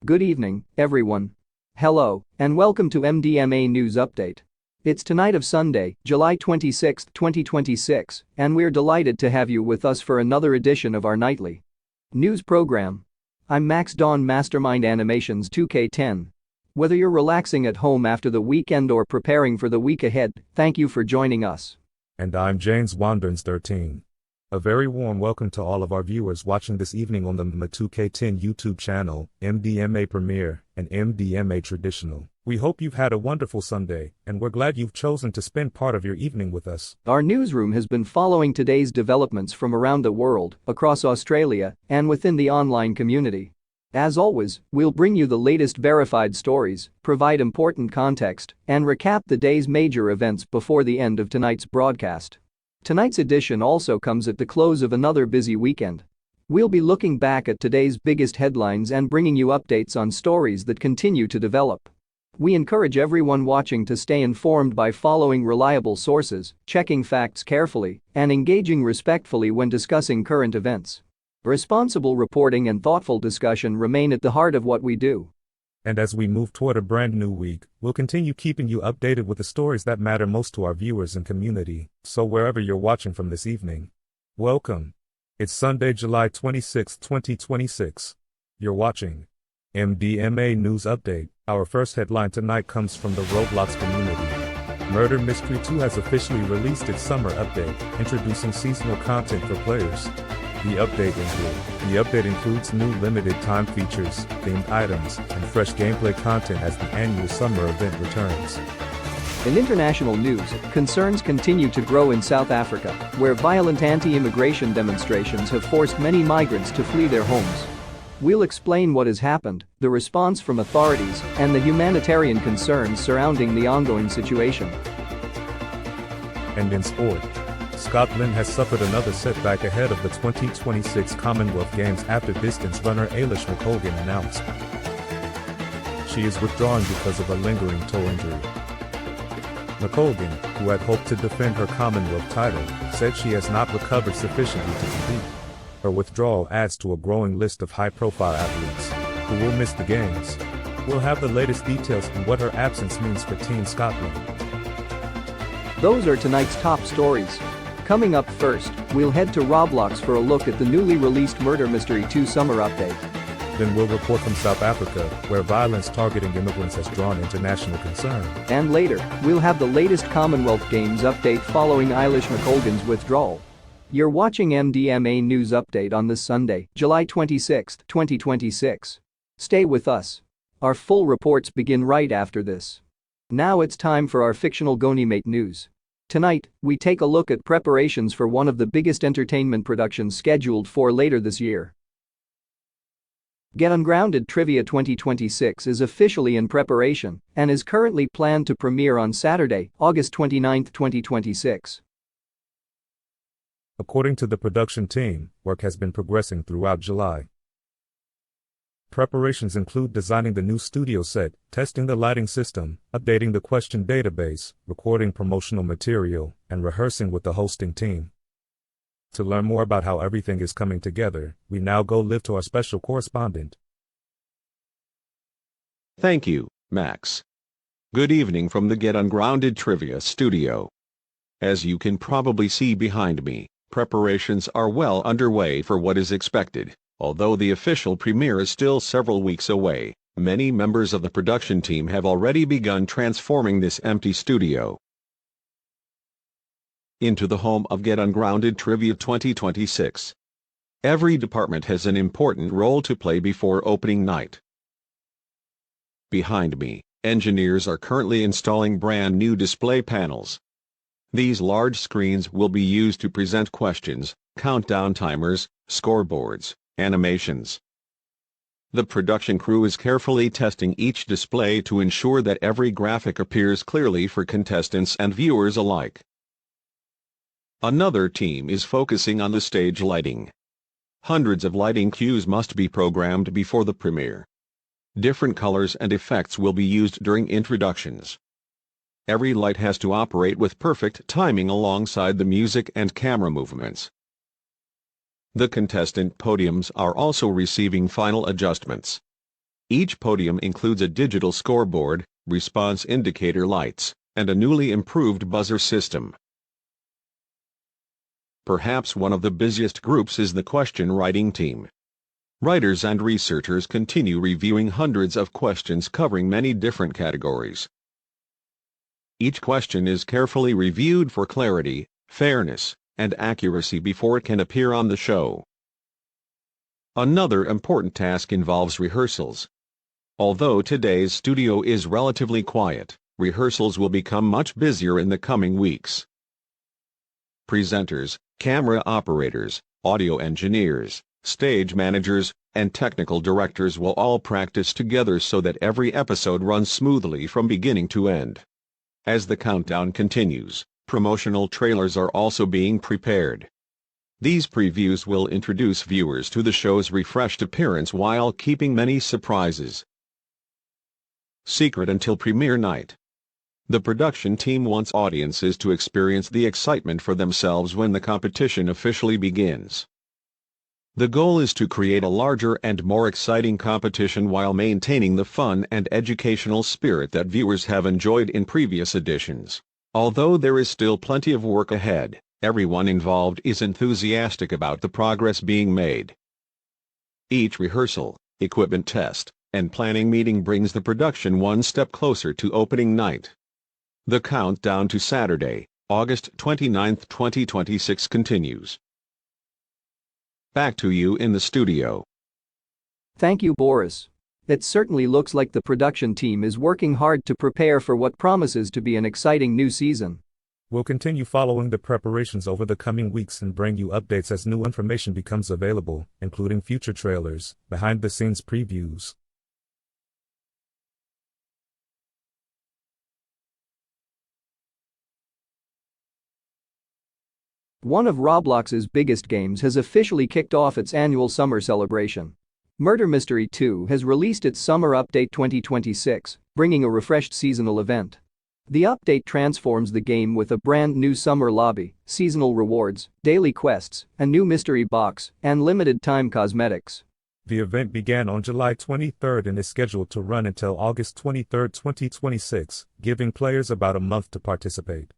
Good evening, everyone. Hello, and welcome to MDMA News Update. It's tonight of Sunday, July 26, 2026, and we're delighted to have you with us for another edition of our nightly news program. I'm Max Dawn Mastermind Animations 2K10. Whether you're relaxing at home after the weekend or preparing for the week ahead, thank you for joining us. And I'm James Wanderns 13. A very warm welcome to all of our viewers watching this evening on the MDMA2K10 YouTube channel, MDMA Premiere, and MDMA Traditional. We hope you've had a wonderful Sunday, and we're glad you've chosen to spend part of your evening with us. Our newsroom has been following today's developments from around the world, across Australia, and within the online community. As always, we'll bring you the latest verified stories, provide important context, and recap the day's major events before the end of tonight's broadcast. Tonight's edition also comes at the close of another busy weekend. We'll be looking back at today's biggest headlines and bringing you updates on stories that continue to develop. We encourage everyone watching to stay informed by following reliable sources, checking facts carefully, and engaging respectfully when discussing current events. Responsible reporting and thoughtful discussion remain at the heart of what we do. And as we move toward a brand new week, we'll continue keeping you updated with the stories that matter most to our viewers and community. So wherever you're watching from this evening, welcome. It's Sunday, July 26, 2026. You're watching MDMA News Update. Our first headline tonight comes from the Roblox community. Murder Mystery 2 has officially released its summer update, introducing seasonal content for players. The update includes new limited time features, themed items, and fresh gameplay content as the annual summer event returns. In international news, concerns continue to grow in South Africa, where violent anti-immigration demonstrations have forced many migrants to flee their homes. We'll explain what has happened, the response from authorities, and the humanitarian concerns surrounding the ongoing situation. And in sport, Scotland has suffered another setback ahead of the 2026 Commonwealth Games after distance runner Ailish McColgan announced she is withdrawing because of a lingering toe injury. McColgan, who had hoped to defend her Commonwealth title, said she has not recovered sufficiently to compete. Her withdrawal adds to a growing list of high-profile athletes who will miss the Games. We'll have the latest details on what her absence means for Team Scotland. Those are tonight's top stories. Coming up first, we'll head to Roblox for a look at the newly released Murder Mystery 2 summer update. Then we'll report from South Africa, where violence targeting immigrants has drawn international concern. And later, we'll have the latest Commonwealth Games update following Ailish McColgan's withdrawal. You're watching MDMA News Update on this Sunday, July 26, 2026. Stay with us. Our full reports begin right after this. Now it's time for our fictional Gonimate news. Tonight, we take a look at preparations for one of the biggest entertainment productions scheduled for later this year. Get Ungrounded Trivia 2026 is officially in preparation and is currently planned to premiere on Saturday, August 29, 2026. According to the production team, work has been progressing throughout July. Preparations include designing the new studio set, testing the lighting system, updating the question database, recording promotional material, and rehearsing with the hosting team. To learn more about how everything is coming together, we now go live to our special correspondent. Thank you, Max. Good evening from the Get Ungrounded Trivia studio. As you can probably see behind me, preparations are well underway for what is expected. Although the official premiere is still several weeks away, many members of the production team have already begun transforming this empty studio into the home of Get Ungrounded Trivia 2026. Every department has an important role to play before opening night. Behind me, engineers are currently installing brand new display panels. These large screens will be used to present questions, countdown timers, scoreboards, animations. The production crew is carefully testing each display to ensure that every graphic appears clearly for contestants and viewers alike. Another team is focusing on the stage lighting. Hundreds of lighting cues must be programmed before the premiere. Different colors and effects will be used during introductions. Every light has to operate with perfect timing alongside the music and camera movements. The contestant podiums are also receiving final adjustments. Each podium includes a digital scoreboard, response indicator lights, and a newly improved buzzer system. Perhaps one of the busiest groups is the question writing team. Writers and researchers continue reviewing hundreds of questions covering many different categories. Each question is carefully reviewed for clarity, fairness, and accuracy before it can appear on the show. Another important task involves rehearsals. Although today's studio is relatively quiet, rehearsals will become much busier in the coming weeks. Presenters, camera operators, audio engineers, stage managers, and technical directors will all practice together so that every episode runs smoothly from beginning to end. As the countdown continues, promotional trailers are also being prepared. These previews will introduce viewers to the show's refreshed appearance while keeping many surprises secret until premiere night. The production team wants audiences to experience the excitement for themselves when the competition officially begins. The goal is to create a larger and more exciting competition while maintaining the fun and educational spirit that viewers have enjoyed in previous editions. Although there is still plenty of work ahead, everyone involved is enthusiastic about the progress being made. Each rehearsal, equipment test, and planning meeting brings the production one step closer to opening night. The countdown to Saturday, August 29, 2026 continues. Back to you in the studio. Thank you, Boris. It certainly looks like the production team is working hard to prepare for what promises to be an exciting new season. We'll continue following the preparations over the coming weeks and bring you updates as new information becomes available, including future trailers, behind-the-scenes previews. One of Roblox's biggest games has officially kicked off its annual summer celebration. Murder Mystery 2 has released its Summer Update 2026, bringing a refreshed seasonal event. The update transforms the game with a brand new summer lobby, seasonal rewards, daily quests, a new mystery box, and limited-time cosmetics. The event began on July 23 and is scheduled to run until August 23, 2026, giving players about a month to participate.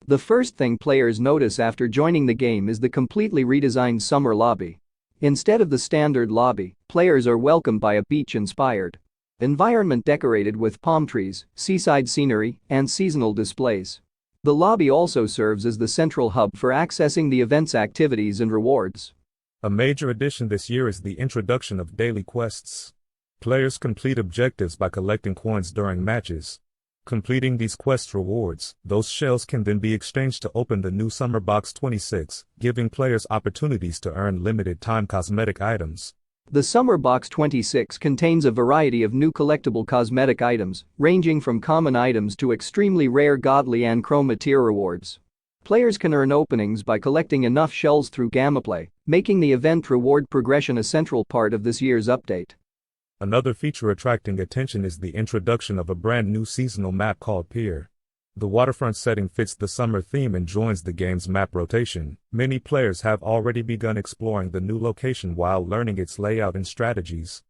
The first thing players notice after joining the game is the completely redesigned summer lobby. Instead of the standard lobby, players are welcomed by a beach-inspired environment decorated with palm trees, seaside scenery, and seasonal displays. The lobby also serves as the central hub for accessing the event's activities and rewards. A major addition this year is the introduction of daily quests. Players complete objectives by collecting coins during matches. Completing these quest rewards, those shells can then be exchanged to open the new Summer Box 26, giving players opportunities to earn limited-time cosmetic items. The Summer Box 26 contains a variety of new collectible cosmetic items, ranging from common items to extremely rare godly and chroma tier rewards. Players can earn openings by collecting enough shells through Gameplay, making the event reward progression a central part of this year's update. Another feature attracting attention is the introduction of a brand new seasonal map called Pier. The waterfront setting fits the summer theme and joins the game's map rotation. Many players have already begun exploring the new location while learning its layout and strategies.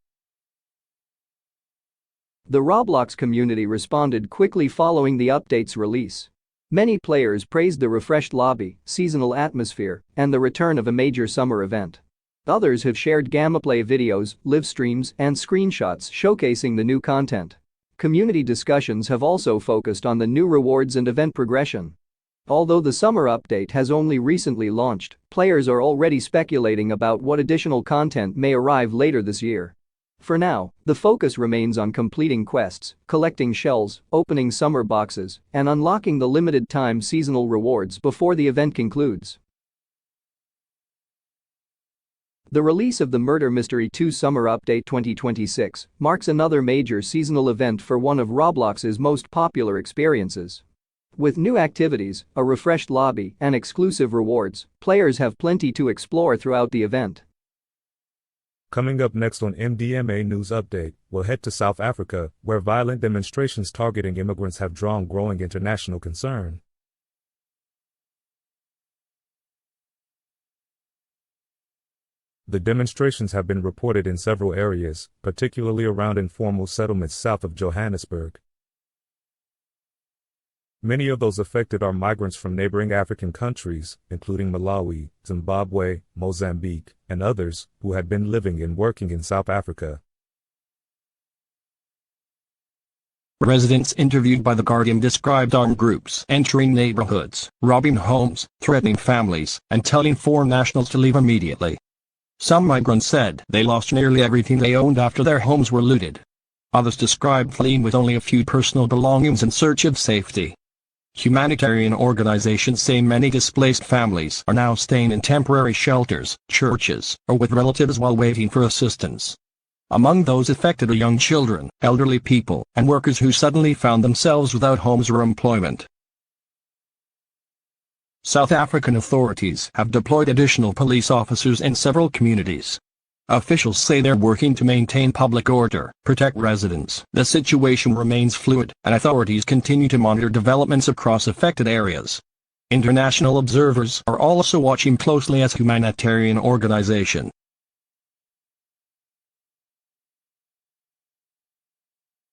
The Roblox community responded quickly following the update's release. Many players praised the refreshed lobby, seasonal atmosphere, and the return of a major summer event. Others have shared gameplay videos, live streams, and screenshots showcasing the new content. Community discussions have also focused on the new rewards and event progression. Although the summer update has only recently launched, players are already speculating about what additional content may arrive later this year. For now, the focus remains on completing quests, collecting shells, opening summer boxes, and unlocking the limited-time seasonal rewards before the event concludes. The release of the Murder Mystery 2 Summer Update 2026 marks another major seasonal event for one of Roblox's most popular experiences. With new activities, a refreshed lobby, and exclusive rewards, players have plenty to explore throughout the event. Coming up next on MDMA News Update, we'll head to South Africa, where violent demonstrations targeting immigrants have drawn growing international concern. The demonstrations have been reported in several areas, particularly around informal settlements south of Johannesburg. Many of those affected are migrants from neighboring African countries, including Malawi, Zimbabwe, Mozambique, and others, who had been living and working in South Africa. Residents interviewed by The Guardian described armed groups entering neighborhoods, robbing homes, threatening families, and telling foreign nationals to leave immediately. Some migrants said they lost nearly everything they owned after their homes were looted. Others described fleeing with only a few personal belongings in search of safety. Humanitarian organizations say many displaced families are now staying in temporary shelters, churches, or with relatives while waiting for assistance. Among those affected are young children, elderly people, and workers who suddenly found themselves without homes or employment. South African authorities have deployed additional police officers in several communities. Officials say they're working to maintain public order, protect residents. The situation remains fluid, and authorities continue to monitor developments across affected areas. International observers are also watching closely as humanitarian organization.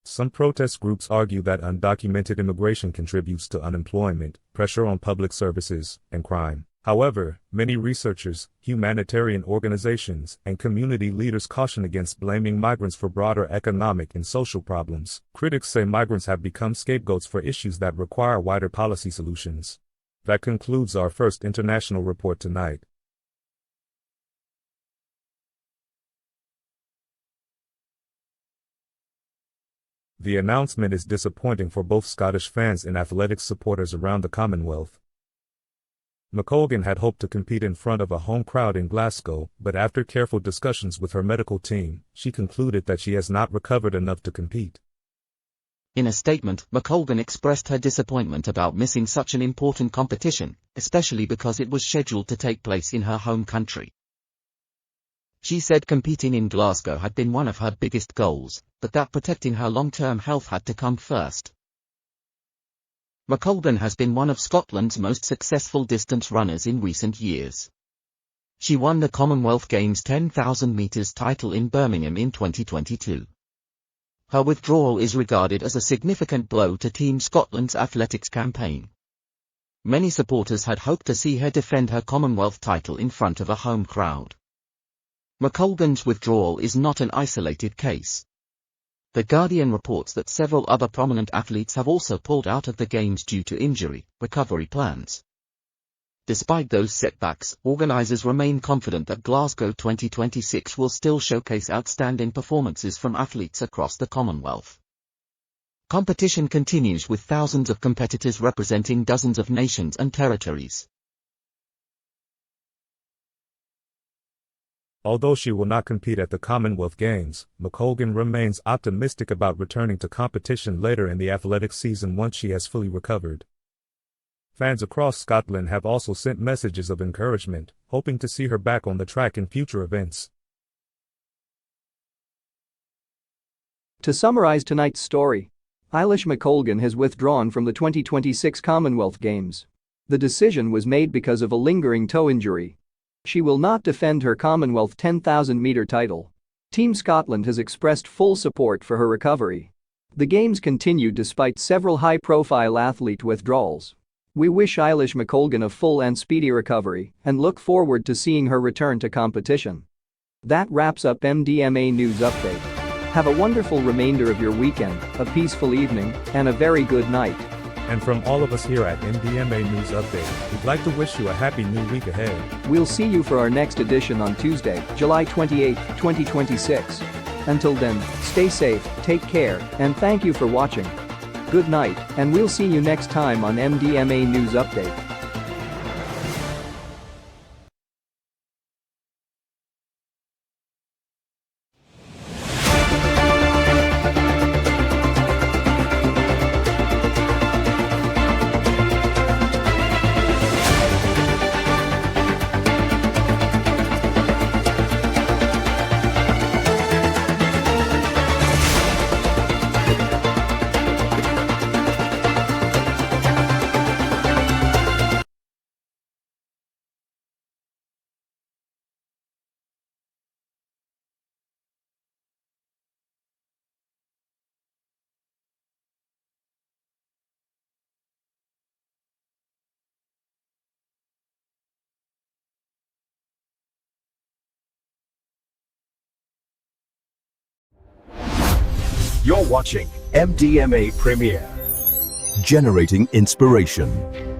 Some protest groups argue that undocumented immigration contributes to unemployment, pressure on public services, and crime. However, many researchers, humanitarian organizations, and community leaders caution against blaming migrants for broader economic and social problems. Critics say migrants have become scapegoats for issues that require wider policy solutions. That concludes our first international report tonight. The announcement is disappointing for both Scottish fans and athletics supporters around the Commonwealth. McColgan had hoped to compete in front of a home crowd in Glasgow, but after careful discussions with her medical team, she concluded that she has not recovered enough to compete. In a statement, McColgan expressed her disappointment about missing such an important competition, especially because it was scheduled to take place in her home country. She said competing in Glasgow had been one of her biggest goals, but that protecting her long-term health had to come first. McColgan has been one of Scotland's most successful distance runners in recent years. She won the Commonwealth Games 10,000 metres title in Birmingham in 2022. Her withdrawal is regarded as a significant blow to Team Scotland's athletics campaign. Many supporters had hoped to see her defend her Commonwealth title in front of a home crowd. McColgan's withdrawal is not an isolated case. The Guardian reports that several other prominent athletes have also pulled out of the Games due to injury recovery plans. Despite those setbacks, organizers remain confident that Glasgow 2026 will still showcase outstanding performances from athletes across the Commonwealth. Competition continues with thousands of competitors representing dozens of nations and territories. Although she will not compete at the Commonwealth Games, McColgan remains optimistic about returning to competition later in the athletics season once she has fully recovered. Fans across Scotland have also sent messages of encouragement, hoping to see her back on the track in future events. To summarize tonight's story, Eilish McColgan has withdrawn from the 2026 Commonwealth Games. The decision was made because of a lingering toe injury. She will not defend her Commonwealth 10,000-metre title. Team Scotland has expressed full support for her recovery. The Games continued despite several high-profile athlete withdrawals. We wish Eilish McColgan a full and speedy recovery and look forward to seeing her return to competition. That wraps up MDMA News Update. Have a wonderful remainder of your weekend, a peaceful evening, and a very good night. And from all of us here at MDMA News Update, we'd like to wish you a happy new week ahead. We'll see you for our next edition on Tuesday, July 28, 2026. Until then, stay safe, take care, and thank you for watching. Good night, and we'll see you next time on MDMA News Update. You're watching MDMA Premiere. Generating inspiration.